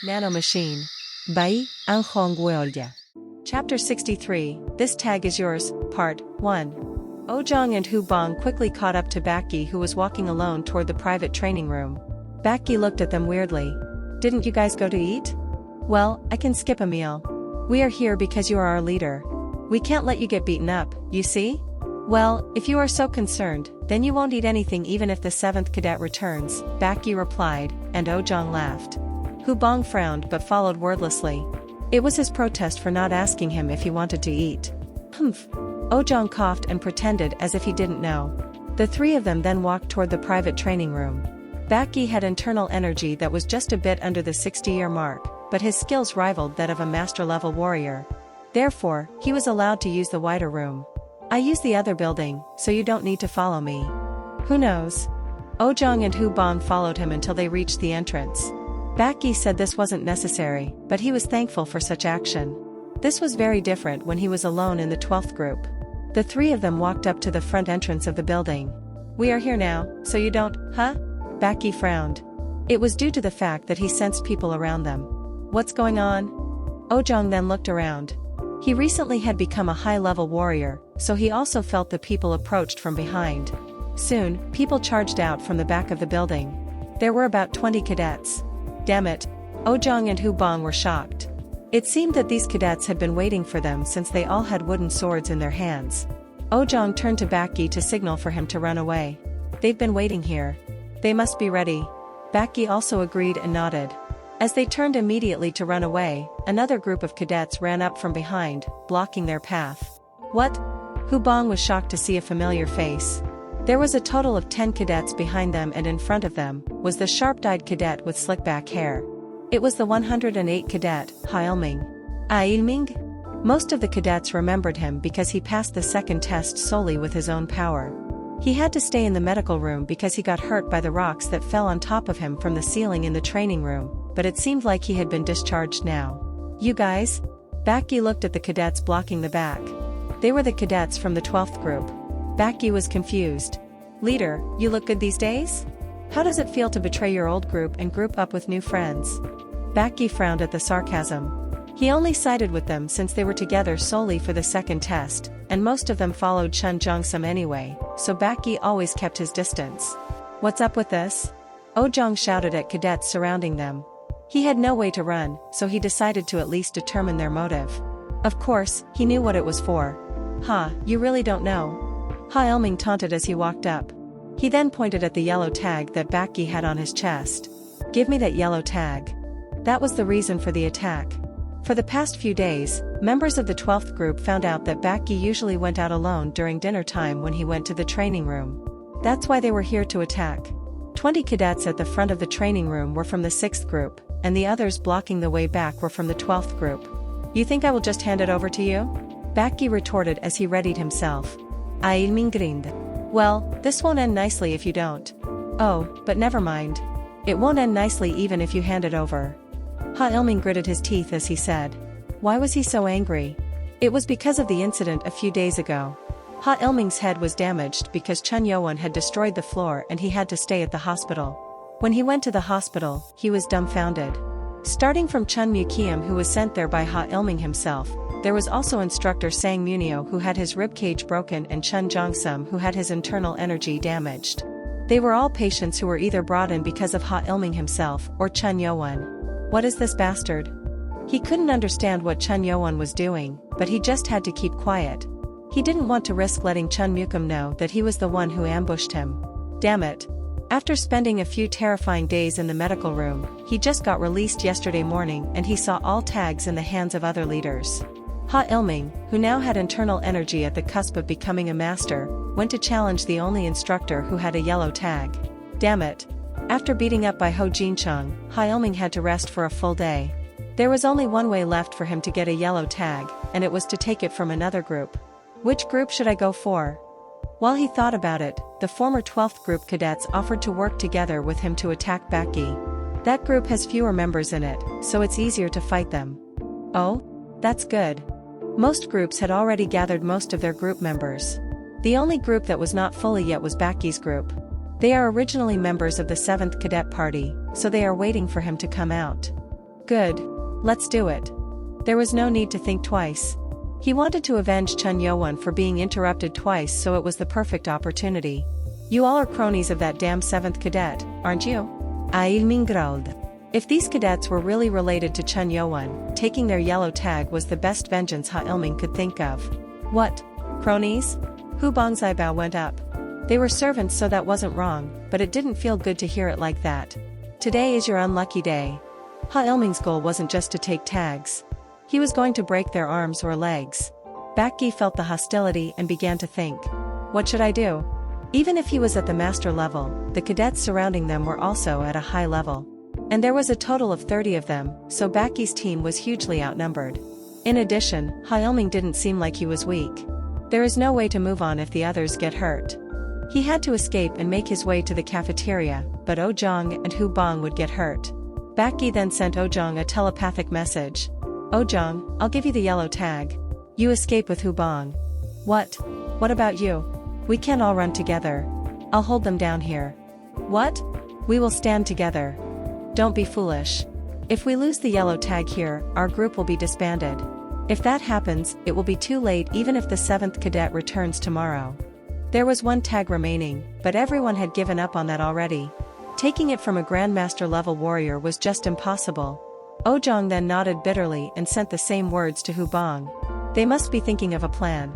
Nano machine. Bai, ang Hongweolja. Chapter 63, This Tag is Yours, Part 1. Ojong and Hu Bong quickly caught up to Baki, who was walking alone toward the private training room. Baki looked at them weirdly. Didn't you guys go to eat? Well, I can skip a meal. We are here because you are our leader. We can't let you get beaten up, you see? Well, if you are so concerned, then you won't eat anything even if the 7th cadet returns, Baki replied, and Ojong laughed. Hu Bong frowned but followed wordlessly. It was his protest for not asking him if he wanted to eat. Humph. Ojong coughed and pretended as if he didn't know. The three of them then walked toward the private training room. Baki had internal energy that was just a bit under the 60-year mark, but his skills rivaled that of a master-level warrior. Therefore, he was allowed to use the wider room. I use the other building, so you don't need to follow me. Who knows? Ojong and Hu Bong followed him until they reached the entrance. Baki said this wasn't necessary, but he was thankful for such action. This was very different when he was alone in the 12th group. The three of them walked up to the front entrance of the building. We are here now, so you don't, huh? Baki frowned. It was due to the fact that he sensed people around them. What's going on? Ojong then looked around. He recently had become a high-level warrior, so he also felt the people approached from behind. Soon, people charged out from the back of the building. There were about 20 cadets. Damn it. Ojong and Hu Bong were shocked. It seemed that these cadets had been waiting for them since they all had wooden swords in their hands. Ojong turned to Baki to signal for him to run away. They've been waiting here. They must be ready. Baki also agreed and nodded. As they turned immediately to run away, another group of cadets ran up from behind, blocking their path. What? Hu Bong was shocked to see a familiar face. There was a total of 10 cadets behind them, and in front of them was the sharp-dyed cadet with slick-back hair. It was the 108 cadet, Hailming. Ailming? Most of the cadets remembered him because he passed the second test solely with his own power. He had to stay in the medical room because he got hurt by the rocks that fell on top of him from the ceiling in the training room, but it seemed like he had been discharged now. You guys? Baki looked at the cadets blocking the back. They were the cadets from the 12th group. Baki was confused. Leader, you look good these days? How does it feel to betray your old group and group up with new friends? Baki frowned at the sarcasm. He only sided with them since they were together solely for the second test, and most of them followed Chun Jongsum anyway, so Baki always kept his distance. What's up with this? Ojong shouted at cadets surrounding them. He had no way to run, so he decided to at least determine their motive. Of course, he knew what it was for. Ha, you really don't know? Hailming taunted as he walked up. He then pointed at the yellow tag that Baki had on his chest. Give me that yellow tag. That was the reason for the attack. For the past few days, members of the 12th group found out that Baki usually went out alone during dinner time when he went to the training room. That's why they were here to attack. 20 cadets at the front of the training room were from the 6th group, and the others blocking the way back were from the 12th group. You think I will just hand it over to you? Baki retorted as he readied himself. Ailming grinned. Well, this won't end nicely if you don't. Oh, but never mind. It won't end nicely even if you hand it over. Hailming gritted his teeth as he said. Why was he so angry? It was because of the incident a few days ago. Hailming's head was damaged because Chun Yeoan had destroyed the floor and he had to stay at the hospital. When he went to the hospital, he was dumbfounded. Starting from Chun Mukiam, who was sent there by Hailming himself, there was also instructor Sang Munio, who had his ribcage broken, and Chun Jongsum, who had his internal energy damaged. They were all patients who were either brought in because of Hailming himself or Chun Yeoan. What is this bastard? He couldn't understand what Chun Yeoan was doing, but he just had to keep quiet. He didn't want to risk letting Chun Mukiam know that he was the one who ambushed him. Damn it. After spending a few terrifying days in the medical room, he just got released yesterday morning and he saw all tags in the hands of other leaders. Hailming, who now had internal energy at the cusp of becoming a master, went to challenge the only instructor who had a yellow tag. Damn it. After beating up by Ho Jincheng, Hailming had to rest for a full day. There was only one way left for him to get a yellow tag, and it was to take it from another group. Which group should I go for? While he thought about it, the former 12th group cadets offered to work together with him to attack Baki. That group has fewer members in it, so it's easier to fight them. Oh? That's good. Most groups had already gathered most of their group members. The only group that was not fully yet was Baki's group. They are originally members of the 7th Cadet Party, so they are waiting for him to come out. Good. Let's do it. There was no need to think twice. He wanted to avenge Yeoan for being interrupted twice, so it was the perfect opportunity. You all are cronies of that damn 7th cadet, aren't you? Il growled. If these cadets were really related to Yeoan, taking their yellow tag was the best vengeance Ilming could think of. What? Cronies? Hu Bang's eyebrow went up. They were servants, so that wasn't wrong, but it didn't feel good to hear it like that. Today is your unlucky day. Ilming's goal wasn't just to take tags. He was going to break their arms or legs. Baki felt the hostility and began to think. What should I do? Even if he was at the master level, the cadets surrounding them were also at a high level. And there was a total of 30 of them, so Baki's team was hugely outnumbered. In addition, Ilming didn't seem like he was weak. There is no way to move on if the others get hurt. He had to escape and make his way to the cafeteria, but Ojong and Hu Bang would get hurt. Baki then sent Ojong a telepathic message. Ojong, I'll give you the yellow tag. You escape with Hu Bang. What? What about you? We can't all run together. I'll hold them down here. What? We will stand together. Don't be foolish. If we lose the yellow tag here, our group will be disbanded. If that happens, it will be too late even if the 7th cadet returns tomorrow. There was one tag remaining, but everyone had given up on that already. Taking it from a Grandmaster level warrior was just impossible. Ojong then nodded bitterly and sent the same words to Hu Bang. They must be thinking of a plan.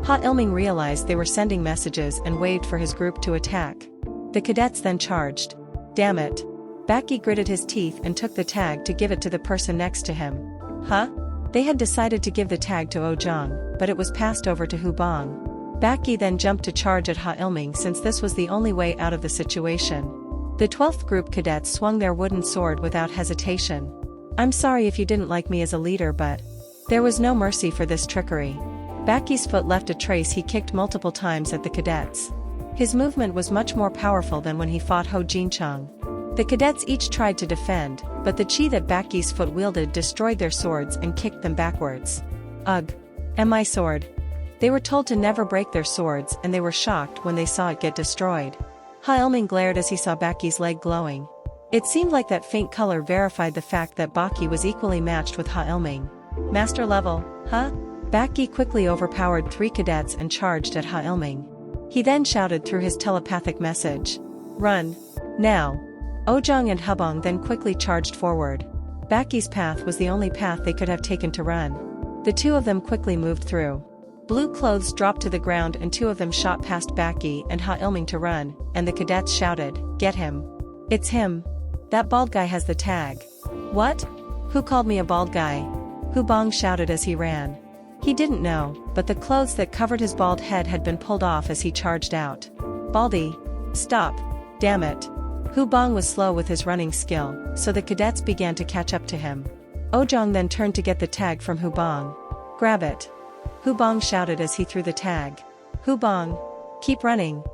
Ilming realized they were sending messages and waved for his group to attack. The cadets then charged. Damn it. Baki gritted his teeth and took the tag to give it to the person next to him. Huh? They had decided to give the tag to Ojong, but it was passed over to Hu Bang. Baki then jumped to charge at Ilming since this was the only way out of the situation. The 12th group cadets swung their wooden sword without hesitation. I'm sorry if you didn't like me as a leader, but there was no mercy for this trickery. Baki's foot left a trace. He kicked multiple times at the cadets. His movement was much more powerful than when he fought Ho Jinchang. The cadets each tried to defend, but the chi that Baki's foot wielded destroyed their swords and kicked them backwards. Ugh. And my sword. They were told to never break their swords, and they were shocked when they saw it get destroyed. Ilming glared as he saw Baki's leg glowing. It seemed like that faint color verified the fact that Baki was equally matched with Ilming. Master level, huh? Baki quickly overpowered 3 cadets and charged at Ilming. He then shouted through his telepathic message. Run. Now. Ojong and Hu Bang then quickly charged forward. Baki's path was the only path they could have taken to run. The 2 of them quickly moved through. Blue clothes dropped to the ground and 2 of them shot past Baki and Ilming to run, and the cadets shouted, Get him. It's him. That bald guy has the tag. What? Who called me a bald guy? Hu Bang shouted as he ran. He didn't know, but the clothes that covered his bald head had been pulled off as he charged out. Baldy. Stop. Damn it. Hu Bang was slow with his running skill, so the cadets began to catch up to him. Ojong then turned to get the tag from Hu Bang. Grab it. Hu Bang shouted as he threw the tag. Hu Bang. Keep running.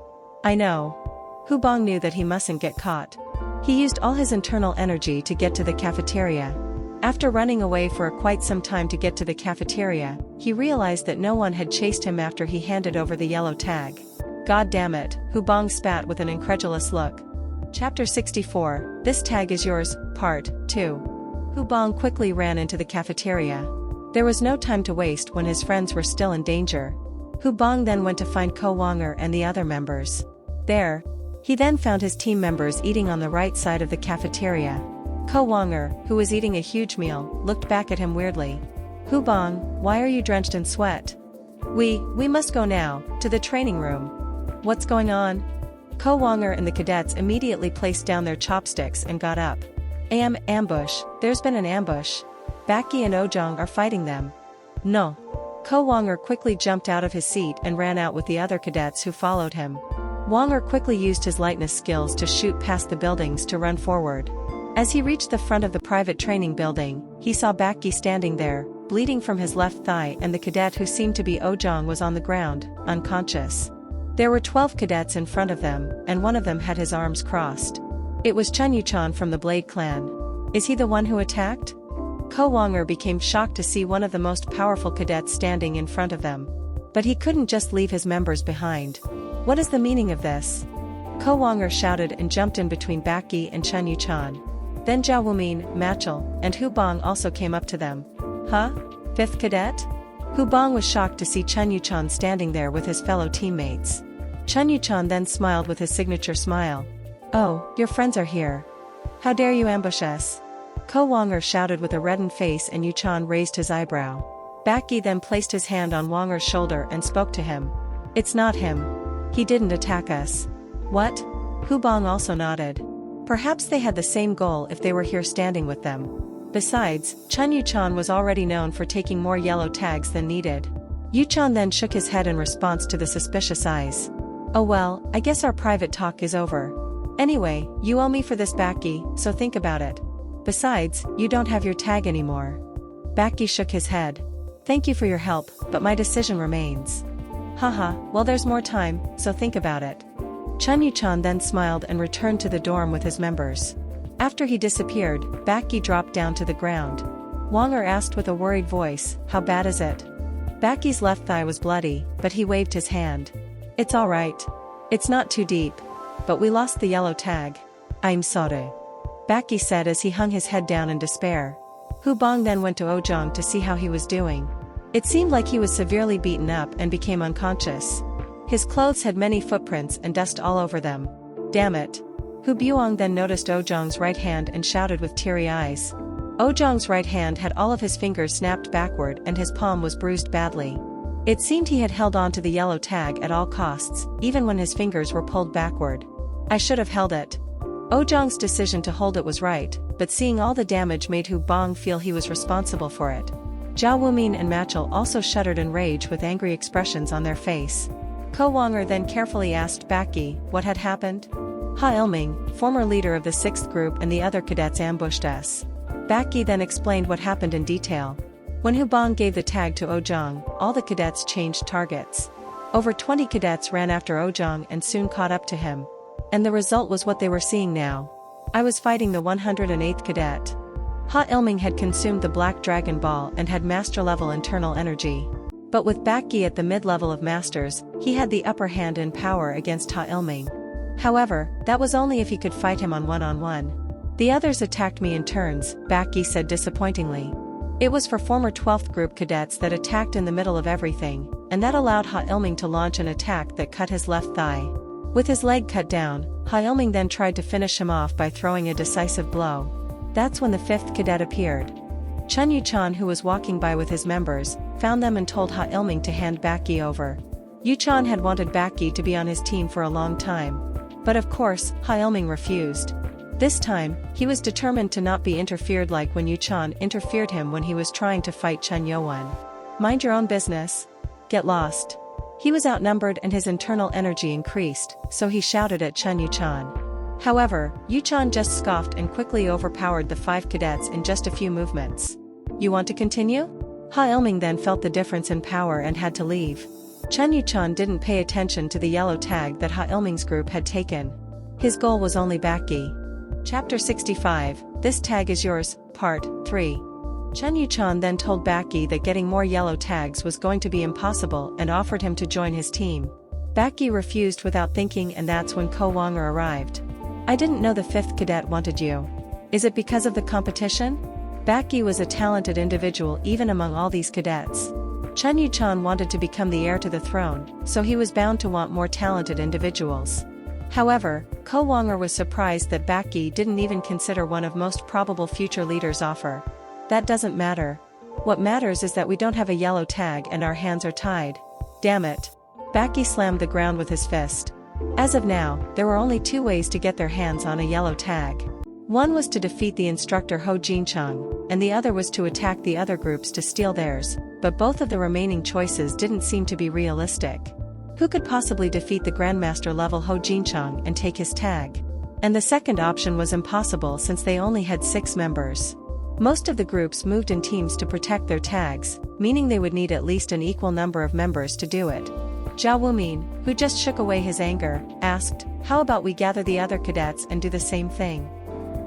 I know. Hu Bang knew that he mustn't get caught. He used all his internal energy to get to the cafeteria. After running away for quite some time to get to the cafeteria, he realized that no one had chased him after he handed over the yellow tag. God damn it, Hu Bang spat with an incredulous look. Chapter 64, This Tag is Yours, Part 2. Hu Bang quickly ran into the cafeteria. There was no time to waste when his friends were still in danger. Hu Bang then went to find Ko Wanger and the other members. There, he then found his team members eating on the right side of the cafeteria. Ko Wanger, who was eating a huge meal, looked back at him weirdly. Hu Bang, why are you drenched in sweat? We must go now, to the training room. What's going on? Ko Wanger and the cadets immediately placed down their chopsticks and got up. Ambush, there's been an ambush. Baki and Ojong are fighting them. No. Ko Wanger quickly jumped out of his seat and ran out with the other cadets who followed him. Wanger quickly used his lightness skills to shoot past the buildings to run forward. As he reached the front of the private training building, he saw Baki standing there, bleeding from his left thigh, and the cadet who seemed to be Ojong was on the ground, unconscious. There were 12 cadets in front of them, and one of them had his arms crossed. It was Chun-Yu-chan from the Blade Clan. Is he the one who attacked? Ko Wanger became shocked to see one of the most powerful cadets standing in front of them. But he couldn't just leave his members behind. What is the meaning of this? Ko Wanger shouted and jumped in between Baki and Chun-Yu-chan. Then Zhao Wumin, Machel, and Hu Bong also came up to them. Huh? 5th cadet? Hu Bong was shocked to see Chen Yuchan standing there with his fellow teammates. Chen Yuchan then smiled with his signature smile. Oh, your friends are here. How dare you ambush us? Ko Wonger shouted with a reddened face, and Yuchan raised his eyebrow. Baki then placed his hand on Wonger's shoulder and spoke to him. It's not him. He didn't attack us. What? Hu Bong also nodded. Perhaps they had the same goal if they were here standing with them. Besides, Chen Yuchan was already known for taking more yellow tags than needed. Yuchan then shook his head in response to the suspicious eyes. Oh well, I guess our private talk is over. Anyway, you owe me for this, Baki, so think about it. Besides, you don't have your tag anymore. Baki shook his head. Thank you for your help, but my decision remains. Haha, well there's more time, so think about it. Chen Yuchan then smiled and returned to the dorm with his members. After he disappeared, Baki dropped down to the ground. Wonger asked with a worried voice, how bad is it? Baki's left thigh was bloody, but he waved his hand. It's alright. It's not too deep. But we lost the yellow tag. I'm sorry. Baki said as he hung his head down in despair. Hu Bong then went to Ojong to see how he was doing. It seemed like he was severely beaten up and became unconscious. His clothes had many footprints and dust all over them. Damn it. Hu Buong then noticed Ojong's right hand and shouted with teary eyes. Ojong's right hand had all of his fingers snapped backward and his palm was bruised badly. It seemed he had held on to the yellow tag at all costs, even when his fingers were pulled backward. I should have held it. Ojong's decision to hold it was right, but seeing all the damage made Hu Bong feel he was responsible for it. Zhao Wumin and Machel also shuddered in rage with angry expressions on their face. Ko Wonger then carefully asked Baki what had happened. Ha Ilming, former leader of the 6th group, and the other cadets ambushed us. Baki then explained what happened in detail. When Hu Bong gave the tag to Ojong, all the cadets changed targets. Over 20 cadets ran after Ojong and soon caught up to him. And the result was what they were seeing now. I was fighting the 108th cadet. Ha Ilming had consumed the Black Dragon Ball and had master-level internal energy. But with Baki at the mid-level of masters, he had the upper hand in power against Ha Ilming. However, that was only if he could fight him on one-on-one. The others attacked me in turns, Baki said disappointingly. It was for former 12th group cadets that attacked in the middle of everything, and that allowed Ha Ilming to launch an attack that cut his left thigh. With his leg cut down, Ha Ilming then tried to finish him off by throwing a decisive blow. That's when the 5th cadet appeared. Chen Yuchan, who was walking by with his members, found them and told Ha Ilming to hand Baki over. Yuchan had wanted Baki to be on his team for a long time. But of course, Ha Ilming refused. This time, he was determined to not be interfered like when Yuchan interfered him when he was trying to fight Chen Yeoan. Mind your own business. Get lost. He was outnumbered and his internal energy increased, so he shouted at Chen Yuchan. However, Yuchan just scoffed and quickly overpowered the 5 cadets in just a few movements. You want to continue? Ha Ilming then felt the difference in power and had to leave. Chen Yuchan didn't pay attention to the yellow tag that Ha Ilming's group had taken. His goal was only Baki. Chapter 65, This Tag is Yours, Part 3. Chen Yuchan then told Baki that getting more yellow tags was going to be impossible and offered him to join his team. Baki refused without thinking, and that's when Ko Wonger arrived. I didn't know the 5th cadet wanted you. Is it because of the competition? Baki was a talented individual even among all these cadets. Chen Yuchan wanted to become the heir to the throne, so he was bound to want more talented individuals. However, Ko Wonger was surprised that Baki didn't even consider one of most probable future leaders' offer. That doesn't matter. What matters is that we don't have a yellow tag and our hands are tied. Damn it. Baki slammed the ground with his fist. As of now, there were only 2 ways to get their hands on a yellow tag. One was to defeat the instructor Ho Jincheng, and the other was to attack the other groups to steal theirs, but both of the remaining choices didn't seem to be realistic. Who could possibly defeat the Grandmaster level Ho Jincheng and take his tag? And the second option was impossible since they only had 6 members. Most of the groups moved in teams to protect their tags, meaning they would need at least an equal number of members to do it. Zhao Wumin, who just shook away his anger, asked, how about we gather the other cadets and do the same thing?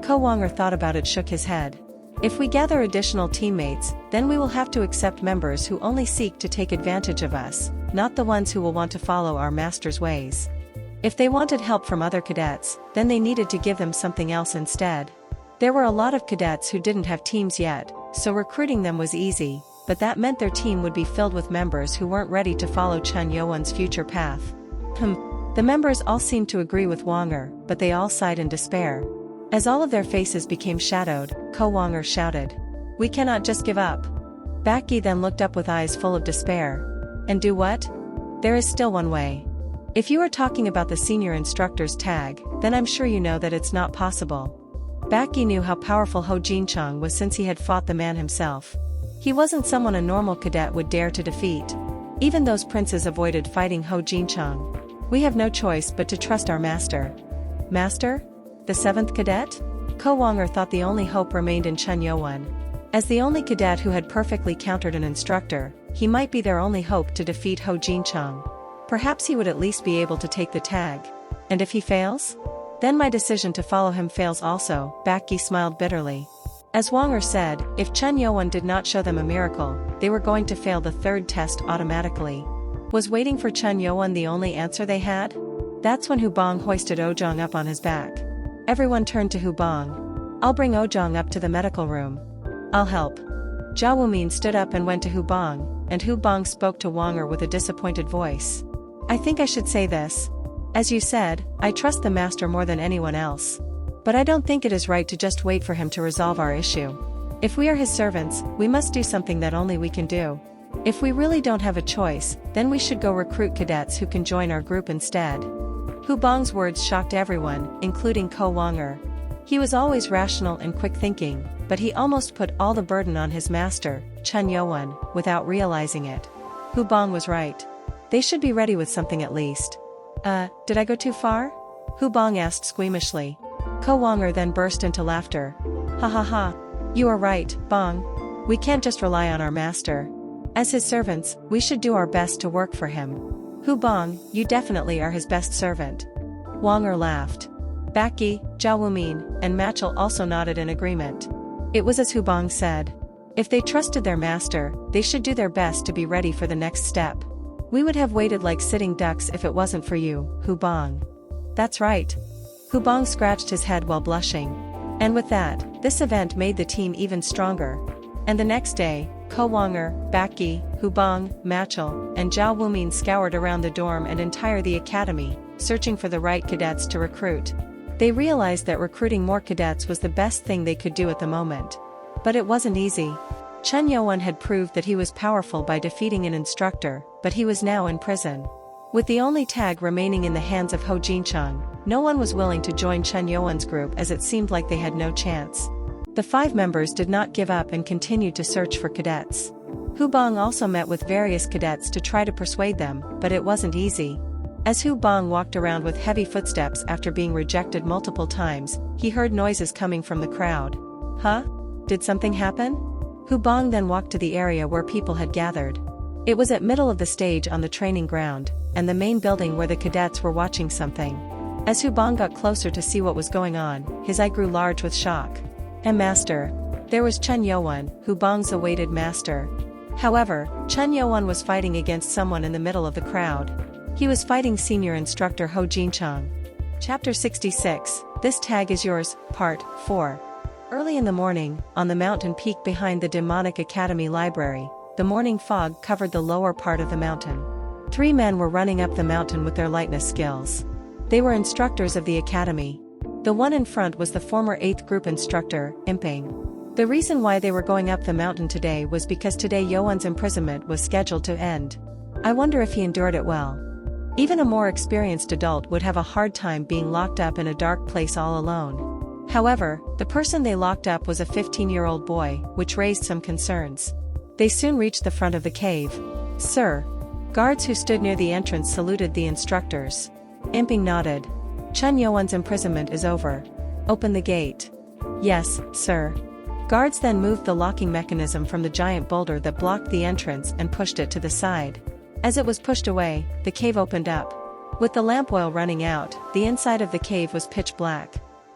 Ko Wonger thought about it, shook his head. If we gather additional teammates, then we will have to accept members who only seek to take advantage of us, not the ones who will want to follow our master's ways. If they wanted help from other cadets, then they needed to give them something else instead. There were a lot of cadets who didn't have teams yet, so recruiting them was easy, but that meant their team would be filled with members who weren't ready to follow Chen Yeoan's future path. The members all seemed to agree with Wonger, but they all sighed in despair. As all of their faces became shadowed, Wonger shouted, "We cannot just give up." Baki then looked up with eyes full of despair. "And do what? There is still one way. If you are talking about the senior instructor's tag, then I'm sure you know that it's not possible." Baki knew how powerful Ho Jinchang was since he had fought the man himself. He wasn't someone a normal cadet would dare to defeat. Even those princes avoided fighting Ho Jinchang. "We have no choice but to trust our master." Master? The 7th cadet? Wonger thought the only hope remained in Chen Yeoan. As the only cadet who had perfectly countered an instructor, he might be their only hope to defeat Ho Jinchang. Perhaps he would at least be able to take the tag. And if he fails? Then my decision to follow him fails also, Baki smiled bitterly. As Wonger said, if Chen Yeoan did not show them a miracle, they were going to fail the 3rd test automatically. Was waiting for Chen Yeoan the only answer they had? That's when Hubong hoisted Ojong up on his back. Everyone turned to Hubong. "I'll bring Ojong up to the medical room." "I'll help." Jia Wumin stood up and went to Hubong, and Hubong spoke to Wonger with a disappointed voice. "I think I should say this. As you said, I trust the master more than anyone else. But I don't think it is right to just wait for him to resolve our issue. If we are his servants, we must do something that only we can do. If we really don't have a choice, then we should go recruit cadets who can join our group instead." Hubong's words shocked everyone, including Wonger. He was always rational and quick-thinking, but he almost put all the burden on his master, Chen Yeoan, without realizing it. Hubong was right. They should be ready with something at least. Did I go too far?" Hubong asked squeamishly. Wonger then burst into laughter. "Ha ha ha. You are right, Bong. We can't just rely on our master. As his servants, we should do our best to work for him." "Hubong, you definitely are his best servant." Wonger laughed. Baki, Jia Wumin, and Machel also nodded in agreement. It was as Hubong said. If they trusted their master, they should do their best to be ready for the next step. "We would have waited like sitting ducks if it wasn't for you, Hubong." "That's right." Hubong scratched his head while blushing. And with that, this event made the team even stronger. And the next day, Wonger, Baki, Hubong, Machel, and Jia Wumin scoured around the dorm and entire the academy, searching for the right cadets to recruit. They realized that recruiting more cadets was the best thing they could do at the moment. But it wasn't easy. Chen Yeoan had proved that he was powerful by defeating an instructor, but he was now in prison. With the only tag remaining in the hands of Ho Jinchang, no one was willing to join Chen Yeoan's group as it seemed like they had no chance. The 5 members did not give up and continued to search for cadets. Hubong also met with various cadets to try to persuade them, but it wasn't easy. As Hubong walked around with heavy footsteps after being rejected multiple times, he heard noises coming from the crowd. Huh? Did something happen? Hubong then walked to the area where people had gathered. It was at middle of the stage on the training ground, and the main building where the cadets were watching something. As Hubong got closer to see what was going on, his eye grew large with shock. And master. There was Chen Yeoan, Hubong's awaited master. However, Chen Yeoan was fighting against someone in the middle of the crowd. He was fighting senior instructor Ho Jinchang. Chapter 66, This Tag is Yours, Part 4. Early in the morning, on the mountain peak behind the Demonic Academy Library, the morning fog covered the lower part of the mountain. 3 men were running up the mountain with their lightness skills. They were instructors of the academy. The one in front was the former 8th group instructor, Imping. The reason why they were going up the mountain today was because today Yeoan's imprisonment was scheduled to end. I wonder if he endured it well. Even a more experienced adult would have a hard time being locked up in a dark place all alone. However, the person they locked up was a 15-year-old boy, which raised some concerns. They soon reached the front of the cave. "Sir." Guards who stood near the entrance saluted the instructors. Imping nodded. "Chen Yeoan's imprisonment is over. Open the gate." "Yes, sir." Guards then moved the locking mechanism from the giant boulder that blocked the entrance and pushed it to the side. As it was pushed away, the cave opened up. With the lamp oil running out, the inside of the cave was pitch black.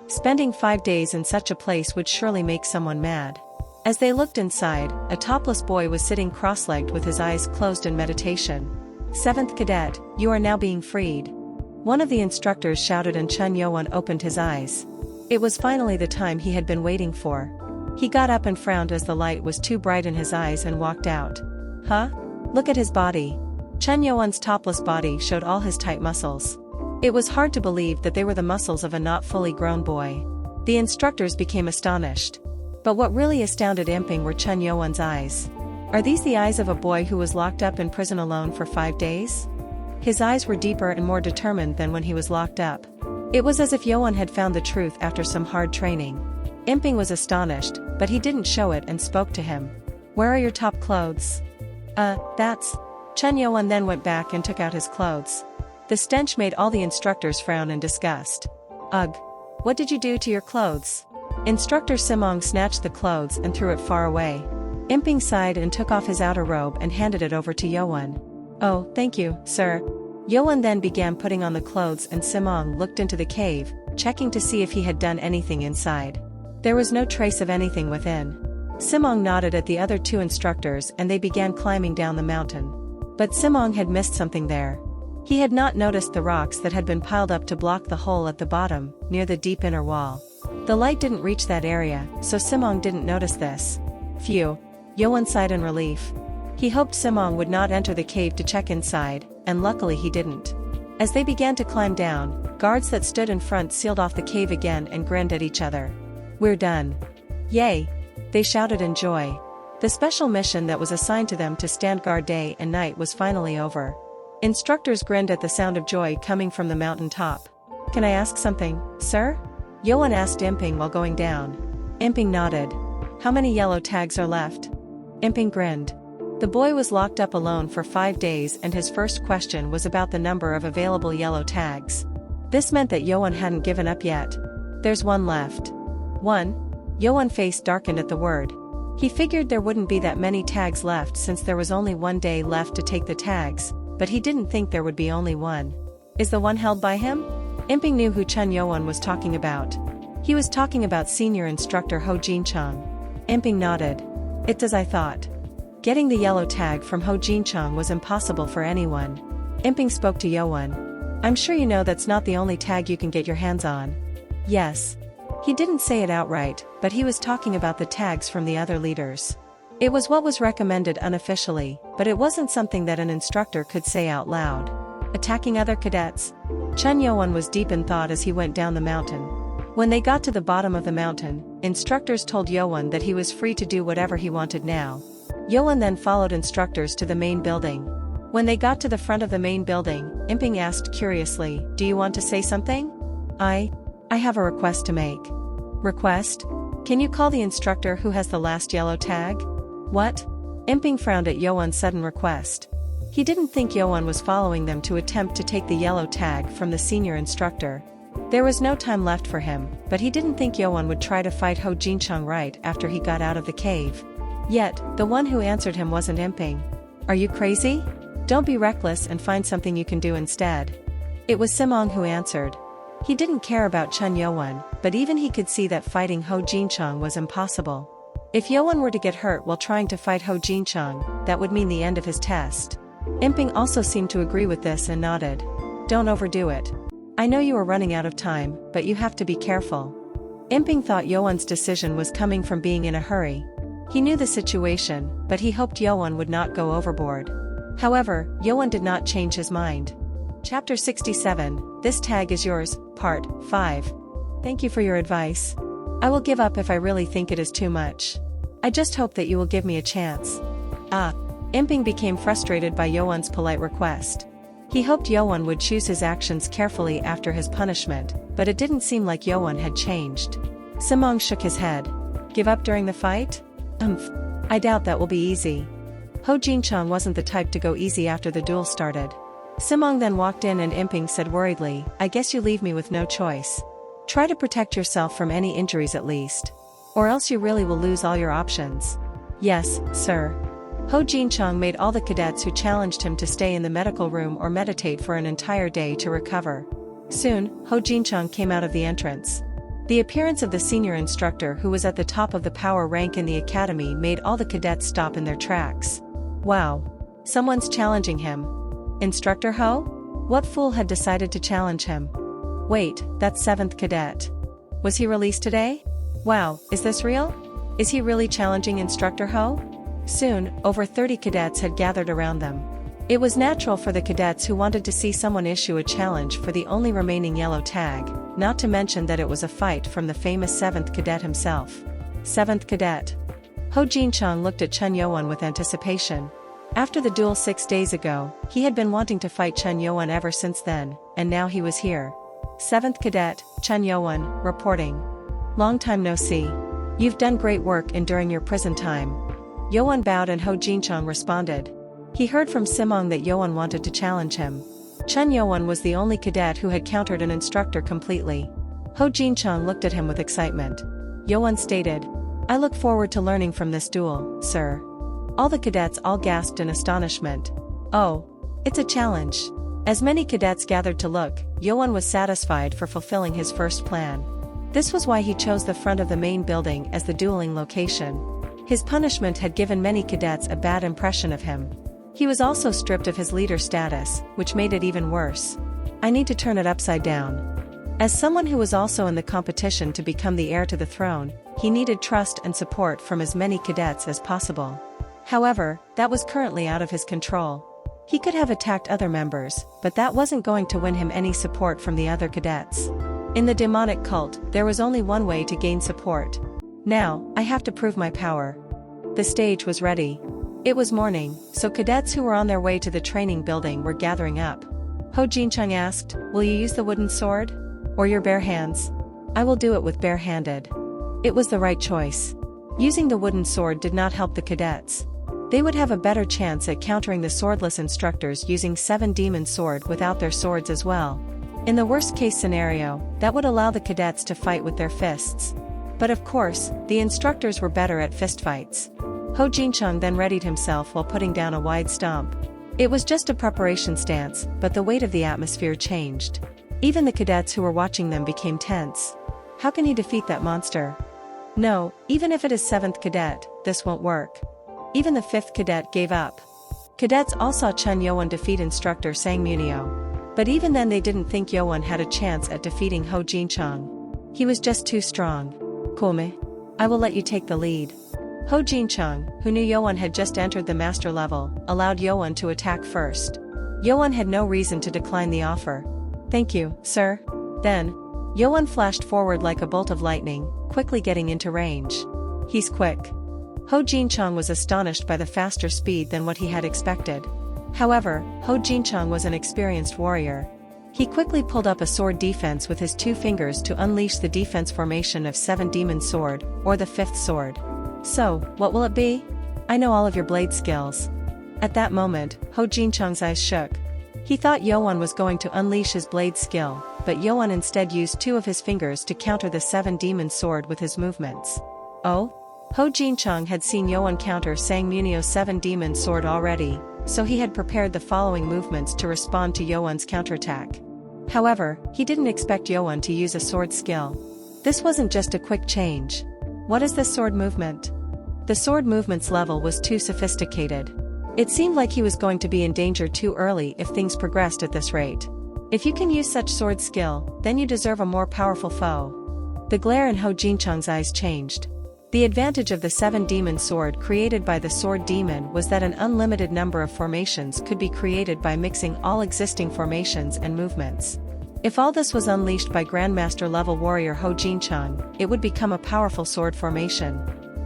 Spending 5 days in such a place would surely make someone mad. As they looked inside, a topless boy was sitting cross-legged with his eyes closed in meditation. "7th Cadet, you are now being freed." One of the instructors shouted and Chen Yeoan opened his eyes. It was finally the time he had been waiting for. He got up and frowned as the light was too bright in his eyes and walked out. Huh? Look at his body. Yeoan's topless body showed all his tight muscles. It was hard to believe that they were the muscles of a not fully grown boy. The instructors became astonished. But what really astounded Imping were Yeoan's eyes. Are these the eyes of a boy who was locked up in prison alone for 5 days? His eyes were deeper and more determined than when he was locked up. It was as if Yeoan had found the truth after some hard training. Imping was astonished, but he didn't show it and spoke to him. Where are your top clothes? That's... Yeoan then went back and took out his clothes. The stench made all the instructors frown in disgust. Ugh! What did you do to your clothes? Instructor Simong snatched the clothes and threw it far away. Imping sighed and took off his outer robe and handed it over to Yeoan. Oh, thank you, sir. Yeoan then began putting on the clothes and Simong looked into the cave, checking to see if he had done anything inside. There was no trace of anything within. Simong nodded at the other 2 instructors and they began climbing down the mountain. But Simong had missed something there. He had not noticed the rocks that had been piled up to block the hole at the bottom, near the deep inner wall. The light didn't reach that area, so Simong didn't notice this. Phew. Yeoan sighed in relief. He hoped Simong would not enter the cave to check inside, and luckily he didn't. As they began to climb down, guards that stood in front sealed off the cave again and grinned at each other. We're done. Yay! They shouted in joy. The special mission that was assigned to them to stand guard day and night was finally over. Instructors grinned at the sound of joy coming from the mountain top. Can I ask something, sir? Yeoan asked Imping while going down. Imping nodded. How many yellow tags are left? Imping grinned. The boy was locked up alone for 5 days and his first question was about the number of available yellow tags. This meant that Yeoan hadn't given up yet. There's 1 left. 1? Yeoan's face darkened at the word. He figured there wouldn't be that many tags left since there was only 1 day left to take the tags, but he didn't think there would be only 1. Is the one held by him? Imping knew who Yeoan was talking about. He was talking about senior instructor Ho Jinchong. Imping nodded. It's as I thought. Getting the yellow tag from Ho Jinchong was impossible for anyone. Imping spoke to Yeoan. I'm sure you know that's not the only tag you can get your hands on. Yes. He didn't say it outright, but he was talking about the tags from the other leaders. It was what was recommended unofficially, but it wasn't something that an instructor could say out loud. Attacking other cadets? Yeoan was deep in thought as he went down the mountain. When they got to the bottom of the mountain, instructors told Yeoan that he was free to do whatever he wanted now. Yeoan then followed instructors to the main building. When they got to the front of the main building, Imping asked curiously, Do you want to say something? I have a request to make. Request? Can you call the instructor who has the last yellow tag? What? Imping frowned at Yeoan's sudden request. He didn't think Yeoan was following them to attempt to take the yellow tag from the senior instructor. There was no time left for him, but he didn't think Yeoan would try to fight Ho Jinchong right after he got out of the cave. Yet, the one who answered him wasn't Imping. Are you crazy? Don't be reckless and find something you can do instead. It was Simong who answered. He didn't care about Yeoan, but even he could see that fighting Ho Jinchong was impossible. If Yeoan were to get hurt while trying to fight Ho Jinchong, that would mean the end of his test. Imping also seemed to agree with this and nodded. Don't overdo it. I know you are running out of time, but you have to be careful. Imping thought Yeoan's decision was coming from being in a hurry. He knew the situation, but he hoped Yeoan would not go overboard. However, Yeoan did not change his mind. Chapter 67, This Tag is Yours, Part 5. Thank you for your advice. I will give up if I really think it is too much. I just hope that you will give me a chance. Imping became frustrated by Yeoan's polite request. He hoped Yeoan would choose his actions carefully after his punishment, but it didn't seem like Yeoan had changed. Simong shook his head. Give up during the fight? I doubt that will be easy. Ho Jinchong wasn't the type to go easy after the duel started. Simong then walked in and Imping said worriedly, I guess you leave me with no choice. Try to protect yourself from any injuries at least. Or else you really will lose all your options. Yes, sir. Ho Jinchong made all the cadets who challenged him to stay in the medical room or meditate for an entire day to recover. Soon, Ho Jinchong came out of the entrance. The appearance of the senior instructor who was at the top of the power rank in the academy made all the cadets stop in their tracks. Wow. Someone's challenging him. Instructor Ho? What fool had decided to challenge him? Wait, that's 7th cadet. Was he released today? Wow, is this real? Is he really challenging Instructor Ho? Soon, over 30 cadets had gathered around them. It was natural for the cadets who wanted to see someone issue a challenge for the only remaining yellow tag, not to mention that it was a fight from the famous 7th cadet himself. 7th cadet. Ho Jinchang looked at Chen Yeoan with anticipation. After the duel 6 days ago, he had been wanting to fight Chen Yeoan ever since then, and now he was here. 7th cadet, Chen Yeoan, reporting. Long time no see. You've done great work enduring your prison time. Yeoan bowed and Ho Jinchang responded. He heard from Simong that Yeoan wanted to challenge him. Chen Yeoan was the only cadet who had countered an instructor completely. Ho Jinchang looked at him with excitement. Yeoan stated, I look forward to learning from this duel, sir. All the cadets all gasped in astonishment. Oh, it's a challenge. As many cadets gathered to look, Yeoan was satisfied for fulfilling his first plan. This was why he chose the front of the main building as the dueling location. His punishment had given many cadets a bad impression of him. He was also stripped of his leader status, which made it even worse. I need to turn it upside down. As someone who was also in the competition to become the heir to the throne, he needed trust and support from as many cadets as possible. However, that was currently out of his control. He could have attacked other members, but that wasn't going to win him any support from the other cadets. In the demonic cult, there was only one way to gain support. Now, I have to prove my power. The stage was ready. It was morning, so cadets who were on their way to the training building were gathering up. Ho Jinchang asked, will you use the wooden sword? Or your bare hands? I will do it with bare-handed. It was the right choice. Using the wooden sword did not help the cadets. They would have a better chance at countering the swordless instructors using 7 demon sword without their swords as well. In the worst-case scenario, that would allow the cadets to fight with their fists. But of course, the instructors were better at fistfights. Ho Jinchang then readied himself while putting down a wide stomp. It was just a preparation stance, but the weight of the atmosphere changed. Even the cadets who were watching them became tense. How can he defeat that monster? No, even if it is 7th cadet, this won't work. Even the 5th cadet gave up. Cadets all saw Chen Yeoan defeat instructor Sang Munio. But even then they didn't think Yeoan had a chance at defeating Ho Jinchang. He was just too strong. Kulme. I will let you take the lead. Ho Jinchang, who knew Yeoan had just entered the master level, allowed Yeoan to attack first. Yeoan had no reason to decline the offer. Thank you, sir. Then, Yeoan flashed forward like a bolt of lightning, quickly getting into range. He's quick. Ho Jinchang was astonished by the faster speed than what he had expected. However, Ho Jinchang was an experienced warrior. He quickly pulled up a sword defense with his 2 fingers to unleash the defense formation of 7 demon sword, or the 5th sword. So, what will it be? I know all of your blade skills. At that moment, Ho Jinchang's eyes shook. He thought Yeoan was going to unleash his blade skill, but Yeoan instead used 2 of his fingers to counter the 7 demon sword with his movements. Oh? Ho Jinchang had seen Yeoan counter Sang Munio's 7 demon sword already, so he had prepared the following movements to respond to Yeoan's counterattack. However, he didn't expect Yeoan to use a sword skill. This wasn't just a quick change. What is this sword movement? The sword movement's level was too sophisticated. It seemed like he was going to be in danger too early if things progressed at this rate. If you can use such sword skill, then you deserve a more powerful foe. The glare in Ho Jinchang's eyes changed. The advantage of the 7 demon sword created by the sword demon was that an unlimited number of formations could be created by mixing all existing formations and movements. If all this was unleashed by Grandmaster level warrior Ho Jinchang, it would become a powerful sword formation.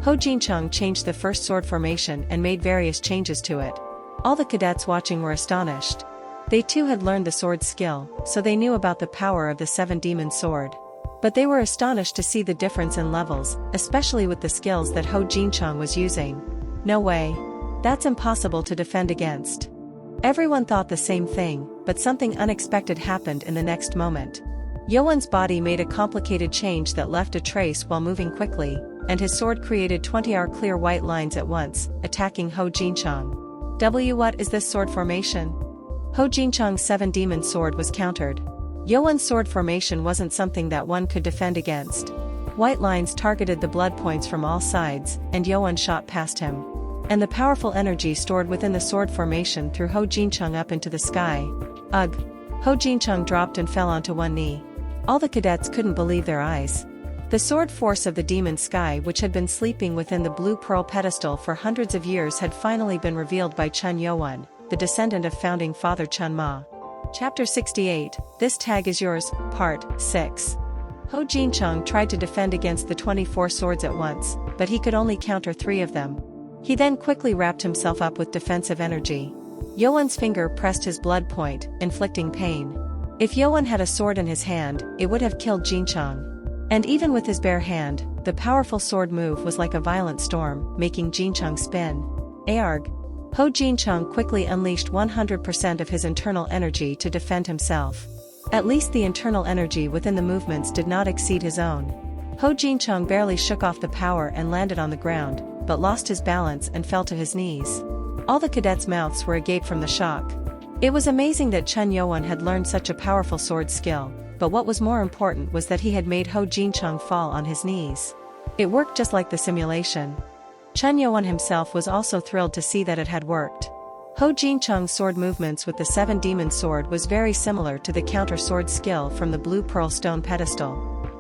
Ho Jinchang changed the first sword formation and made various changes to it. All the cadets watching were astonished. They too had learned the sword skill, so they knew about the power of the 7 demon sword. But they were astonished to see the difference in levels, especially with the skills that Ho Jinchang was using. No way. That's impossible to defend against. Everyone thought the same thing, but something unexpected happened in the next moment. Yeoan's body made a complicated change that left a trace while moving quickly, and his sword created 20 clear white lines at once, attacking Ho Jinchang. What is this sword formation? Ho Jinchang's 7 demon sword was countered. Yeoan's sword formation wasn't something that one could defend against. White lines targeted the blood points from all sides, and Yeoan shot past him. And the powerful energy stored within the sword formation threw Ho Jinchang up into the sky. Ugh! Ho Jinchang dropped and fell onto one knee. All the cadets couldn't believe their eyes. The sword force of the demon sky, which had been sleeping within the blue pearl pedestal for hundreds of years, had finally been revealed by Chun Yeoan, the descendant of founding father Chun Ma. Chapter 68, This Tag is Yours, Part 6. Ho Jincheng tried to defend against the 24 swords at once, but he could only counter 3 of them. He then quickly wrapped himself up with defensive energy. Yeoan's finger pressed his blood point, inflicting pain. If Yeoan had a sword in his hand, it would have killed Jincheng. And even with his bare hand, the powerful sword move was like a violent storm, making Jincheng spin. Aargh! Ho Jincheng quickly unleashed 100% of his internal energy to defend himself. At least the internal energy within the movements did not exceed his own. Ho Jincheng barely shook off the power and landed on the ground, but lost his balance and fell to his knees. All the cadets' mouths were agape from the shock. It was amazing that Chun Yeoan had learned such a powerful sword skill, but what was more important was that he had made Ho Jincheng fall on his knees. It worked just like the simulation. Chun Yeoan himself was also thrilled to see that it had worked. Ho Jincheng's sword movements with the 7 demon sword was very similar to the counter sword skill from the blue pearl stone pedestal.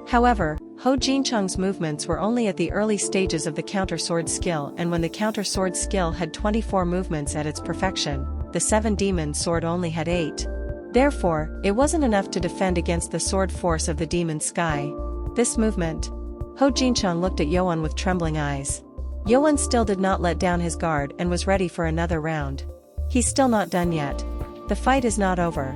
However, Ho Jincheng's movements were only at the early stages of the counter sword skill, and when the counter sword skill had 24 movements at its perfection, the 7 demon sword only had 8. Therefore, it wasn't enough to defend against the sword force of the demon sky. This movement. Ho Jincheng looked at Yeoan with trembling eyes. Yeoan still did not let down his guard and was ready for another round. He's still not done yet. The fight is not over.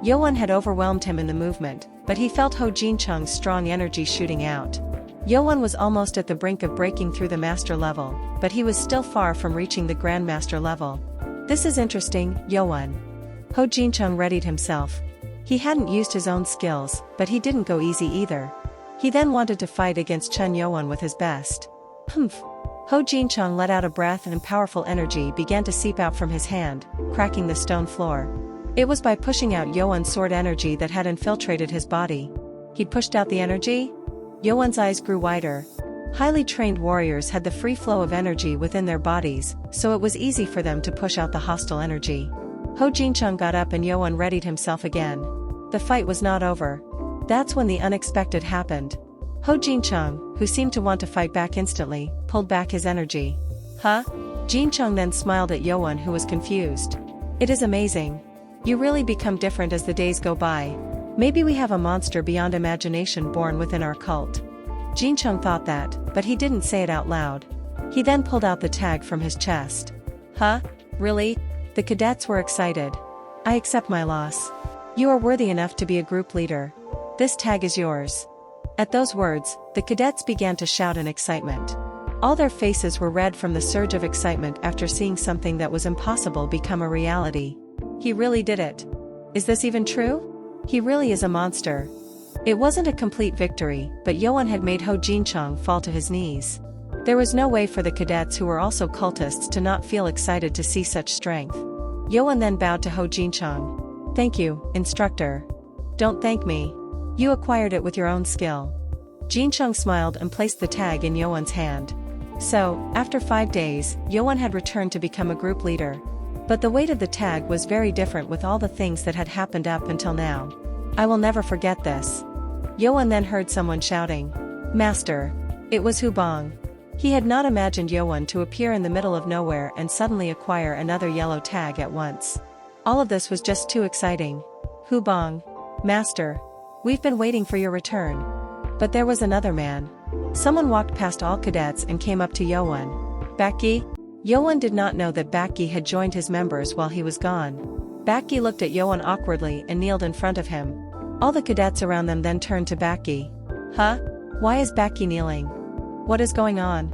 Yeoan had overwhelmed him in the movement, but he felt Ho Jincheng's strong energy shooting out. Yeoan was almost at the brink of breaking through the master level, but he was still far from reaching the grandmaster level. This is interesting, Yeoan. Ho Jincheng readied himself. He hadn't used his own skills, but he didn't go easy either. He then wanted to fight against Chun Yeoan with his best. Humph! Ho Jincheng let out a breath and powerful energy began to seep out from his hand, cracking the stone floor. It was by pushing out Yeoan's sword energy that had infiltrated his body. He'd pushed out the energy? Yeoan's eyes grew wider. Highly trained warriors had the free flow of energy within their bodies, so it was easy for them to push out the hostile energy. Ho Jincheng got up and Yeoan readied himself again. The fight was not over. That's when the unexpected happened. Ho Jincheng, who seemed to want to fight back instantly, pulled back his energy. Huh? Jincheng then smiled at Yeoan, who was confused. It is amazing. You really become different as the days go by. Maybe we have a monster beyond imagination born within our cult. Jincheng thought that, but he didn't say it out loud. He then pulled out the tag from his chest. Huh? Really? The cadets were excited. I accept my loss. You are worthy enough to be a group leader. This tag is yours. At those words, the cadets began to shout in excitement. All their faces were red from the surge of excitement after seeing something that was impossible become a reality. He really did it. Is this even true? He really is a monster. It wasn't a complete victory, but Yeoan had made Ho Jincheng fall to his knees. There was no way for the cadets, who were also cultists, to not feel excited to see such strength. Yeoan then bowed to Ho Jincheng. Thank you, instructor. Don't thank me. You acquired it with your own skill. Jincheng smiled and placed the tag in Yeoan's hand. So, after 5 days, Yeoan had returned to become a group leader. But the weight of the tag was very different with all the things that had happened up until now. I will never forget this. Yeoan then heard someone shouting. Master. It was Hubong. He had not imagined Yeoan to appear in the middle of nowhere and suddenly acquire another yellow tag at once. All of this was just too exciting. Hubong. Master. We've been waiting for your return. But there was another man. Someone walked past all cadets and came up to Yeoan. Baki? Yeoan did not know that Baki had joined his members while he was gone. Baki looked at Yeoan awkwardly and kneeled in front of him. All the cadets around them then turned to Baki. Huh? Why is Baki kneeling? What is going on?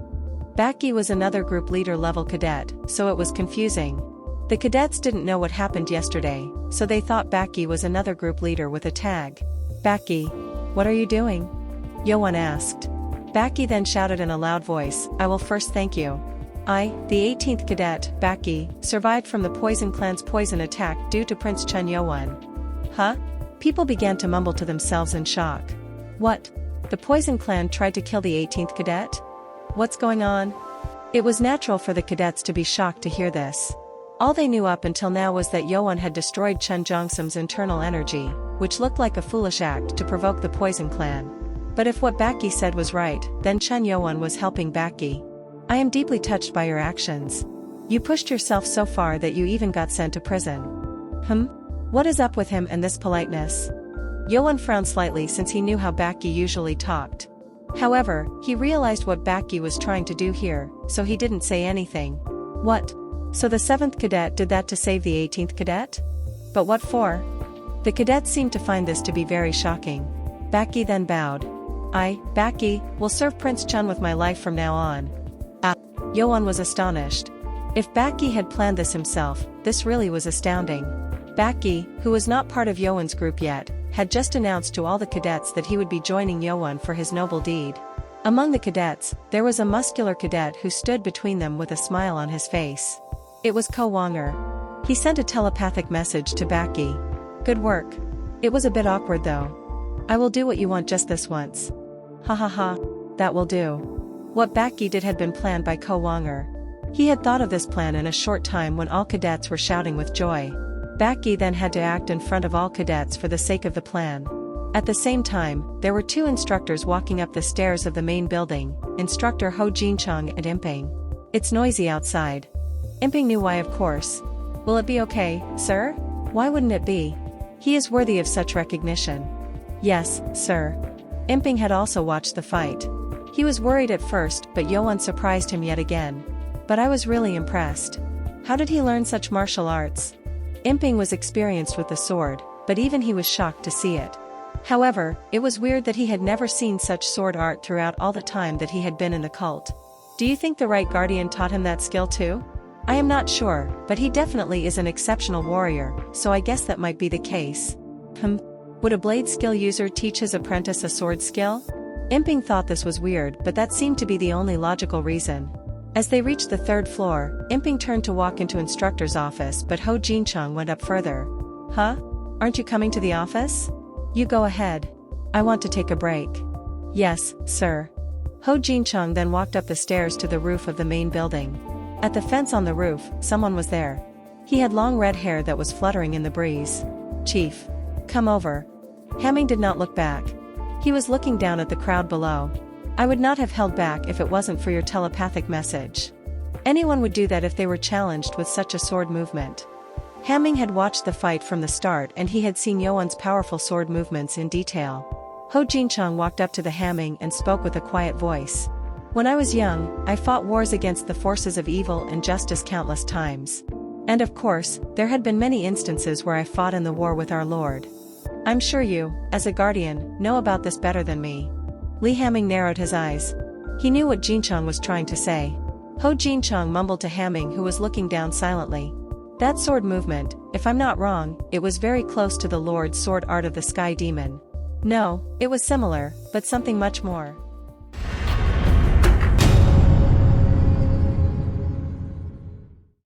Baki was another group leader level cadet, so it was confusing. The cadets didn't know what happened yesterday, so they thought Baki was another group leader with a tag. Baki, what are you doing? Yeoan asked. Baki then shouted in a loud voice, I will first thank you. I, the 18th cadet, Baki, survived from the Poison Clan's poison attack due to Prince Chun Yeoan. Huh? People began to mumble to themselves in shock. What? The Poison Clan tried to kill the 18th cadet? What's going on? It was natural for the cadets to be shocked to hear this. All they knew up until now was that Yeoan had destroyed Chun Jongsam's internal energy, which looked like a foolish act to provoke the Poison Clan. But if what Baki said was right, then Chun Yeoan was helping Baki. I am deeply touched by your actions. You pushed yourself so far that you even got sent to prison. What is up with him and this politeness? Yeoan frowned slightly since he knew how Baki usually talked. However, he realized what Baki was trying to do here, so he didn't say anything. What? So the 7th cadet did that to save the 18th cadet? But what for? The cadet seemed to find this to be very shocking. Baki then bowed. Baki, will serve Prince Chun with my life from now on. Yeoan was astonished. If Baki had planned this himself, this really was astounding. Baki, who was not part of Yeoan's group yet, had just announced to all the cadets that he would be joining Yeoan for his noble deed. Among the cadets, there was a muscular cadet who stood between them with a smile on his face. It was Ko Wonger. He sent a telepathic message to Baki. Good work. It was a bit awkward though. I will do what you want just this once. Ha ha ha, that will do. What Baki did had been planned by Ko Wonger. He had thought of this plan in a short time when all cadets were shouting with joy. Baki then had to act in front of all cadets for the sake of the plan. At the same time, there were 2 instructors walking up the stairs of the main building, Instructor Ho Jinchong and Imping. It's noisy outside. Imping knew why, of course. Will it be okay, sir? Why wouldn't it be? He is worthy of such recognition. Yes, sir. Imping had also watched the fight. He was worried at first, but Yeoan surprised him yet again. But I was really impressed. How did he learn such martial arts? Imping was experienced with the sword, but even he was shocked to see it. However, it was weird that he had never seen such sword art throughout all the time that he had been in the cult. Do you think the right guardian taught him that skill too? I am not sure, but he definitely is an exceptional warrior, so I guess that might be the case. Would a blade skill user teach his apprentice a sword skill? Imping thought this was weird, but that seemed to be the only logical reason. As they reached the 3rd floor, Imping turned to walk into instructor's office, but Ho Jinchong went up further. Huh? Aren't you coming to the office? You go ahead. I want to take a break. Yes, sir. Ho Jinchong then walked up the stairs to the roof of the main building. At the fence on the roof, someone was there. He had long red hair that was fluttering in the breeze. Chief. Come over. Hamming did not look back. He was looking down at the crowd below. I would not have held back if it wasn't for your telepathic message. Anyone would do that if they were challenged with such a sword movement. Hamming had watched the fight from the start and he had seen Yeoan's powerful sword movements in detail. Ho Jinchong walked up to the Hamming and spoke with a quiet voice. When I was young, I fought wars against the forces of evil and justice countless times. And of course, there had been many instances where I fought in the war with our Lord. I'm sure you, as a guardian, know about this better than me. Li Hamming narrowed his eyes. He knew what Jinchong was trying to say. Ho Jinchong mumbled to Hamming, who was looking down silently. That sword movement, if I'm not wrong, it was very close to the Lord's sword art of the Sky Demon. No, it was similar, but something much more.